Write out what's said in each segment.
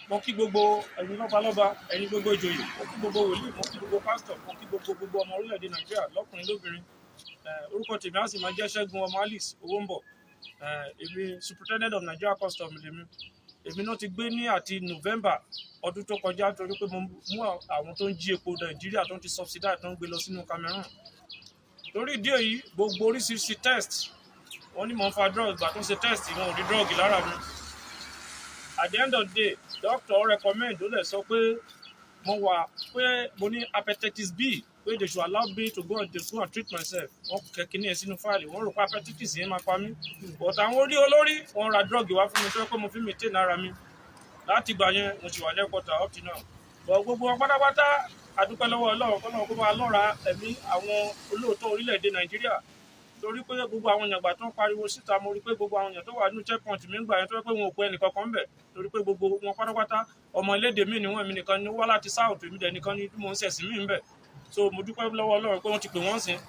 mo kí gbogbo ẹ̀yin lọ́balọ́ba, ẹ̀yin gbogbo ìjòyè, mo kí gbogbo wòlíì, mo kí gbogbo pásítọ̀, mo kí gbogbo ọmọ orílẹ̀-èdè Nàìjíríà lọ́kùnrin lóbìnrin. Orúkọ tèmi á sì máa jẹ́ Ṣẹ́gun ọmọ Alice Owónbọ̀. Èmi superintendent of Nigeria custom lèmi. Èmi náà ti gbé ní àti November ọdún tó kọjá torí pé mo mú àwọn tó ń jí epo Nàìjíríà tó ń ti subsidize tó ń gbé lọ sínú Cameroon. Torí ìdí èyí gbogbo oríṣiríṣi test wọ́n ní mo ń fa drug ìgbà tó ń ṣe test wọn ò rí drug lára mi. At the end of the day doctor recommend ó lè sọ pé mo ní hepatitis B pé they should allow me to go and treat myself. Wọ́n kẹ̀kẹ́ ní ẹ̀ sínú fáìlì wọ́n rò pé hepatitis yẹn máa pa mí. But àwọn orí olórí wọ́n ra drug wá fún mi tó yẹ pé mo fi maintain ara mi. Láti ìgbà yẹn mo ti wà lẹ́kọ̀ọ́ta up to now. But gbogbo wọn pátápátá adúpẹ́ lọ́wọ́ Ọlọ́run kọ́nà kó bá lọ́ra ẹ̀mí àwọn olóòótọ́ orílẹ̀-èdè Nàìjíríà. Torí pé gbogbo àwọn èèyàn gbà tó ń pariwo síta mo rí pé gbogbo àwọn èèyàn tó wà nínú checkpoint mi ń gbà yẹn tó yẹ pé wọn ò pé ẹnìkankan ń bẹ̀. Torí pé gbogbo wọn pátápátá ọmọ elédè mi ni wọn èmi nìkan ni wá láti south èmi dẹ̀ nìkan ni mo ń ṣẹ̀sìn mí ń bẹ̀. So mo dúpẹ́ lọ́wọ́ Ọlọ́run pé wọ́n ti pè wọ́n sìn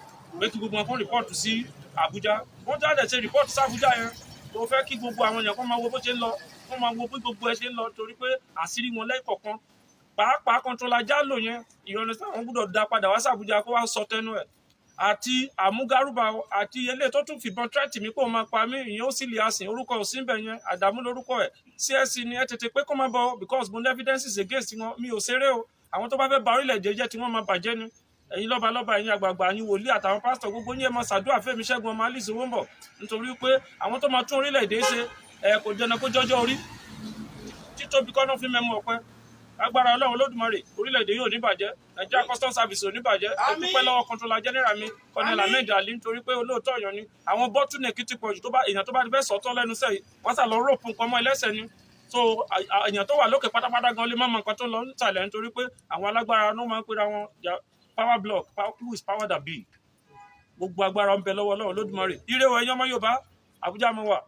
pé kí gbogbo wọn kó rìpọ́ọ̀tù sí Àbújá. Wọ́n jáde ṣe rìpọ́ọ̀tù sí Àbújá yẹn tó fẹ́ kí gbogbo àwọn èèyàn kó máa wo bó ṣe ń lọ wọ́n máa wo bí gbogbo ẹ ṣe ń lọ torí pé àṣírí wọn lẹ́kọ̀ọ̀kan pàápàá kọ́ńtrólà jálò yẹn ìrọ̀lẹ́ táwọn gbọ́dọ̀ dá padà wá sí Àbújá kó wá sọ tẹnu ẹ̀ àti àmúgárùbà àti ilé tó tún fìbọn tírẹ́tì mi kó máa pa mí ìyẹn ó sì lè àsìn orúkọ ò sí ń bẹ̀ yẹn Àdàmú lórúkọ ẹ̀ CSC ni ẹ tètè pé kó máa bọ̀ because mo ní evidences against wọn mi ò ṣeré o àwọn tó bá fẹ́ ba orílẹ̀-èdè jẹ́ tí wọ́n máa bàjẹ́ ni ẹ̀yin lọ́balọ́ba ẹ̀yin àgbààgbà ẹ̀yin wòlíì àtàwọn pásítọ̀ gbogbo yín ẹ máa ṣàdúrà fẹ́mi Ṣẹ́gun ọmọ Alice Owónbọ̀ nítorí pé àwọn tó máa tún orílẹ̀-èdè ṣe kò jẹ́nà kó jọjọ́ orí títóbi kọ́nà fi mẹ́mú ọpẹ́ agbára Ọlọ́run Olódùmarè orílẹ̀-èdè yóò ní bàjẹ́ Nigeria Customs Service ò ní bàjẹ́ dúpẹ́ lọ́wọ́ Controller General mi Colonel Ahmed Ali nítorí pé olóòótọ́ ọ̀yàn ni àwọn bọ́túnẹ̀kì ti pọ̀jù èèyàn tó bá ti fẹ́ sọ̀tọ̀ lẹ́nu sẹ́yìn wọ́n sà lọ rọ́ọ̀pù nǹkan mọ́ ẹlẹ́sẹ̀ ni so èèyàn tó wà lókè pátápátá gan lè má mọ nǹkan tó lọ nísàlẹ̀ nítorí pé àwọn alágbára náà máa ń pera wọn power block who is power that be gbogbo agbára ń bẹ lọ́wọ́ Ọlọ́run Olódùmarè ire o ẹ̀yin ọmọ Yorùbá Àbújá mo wà.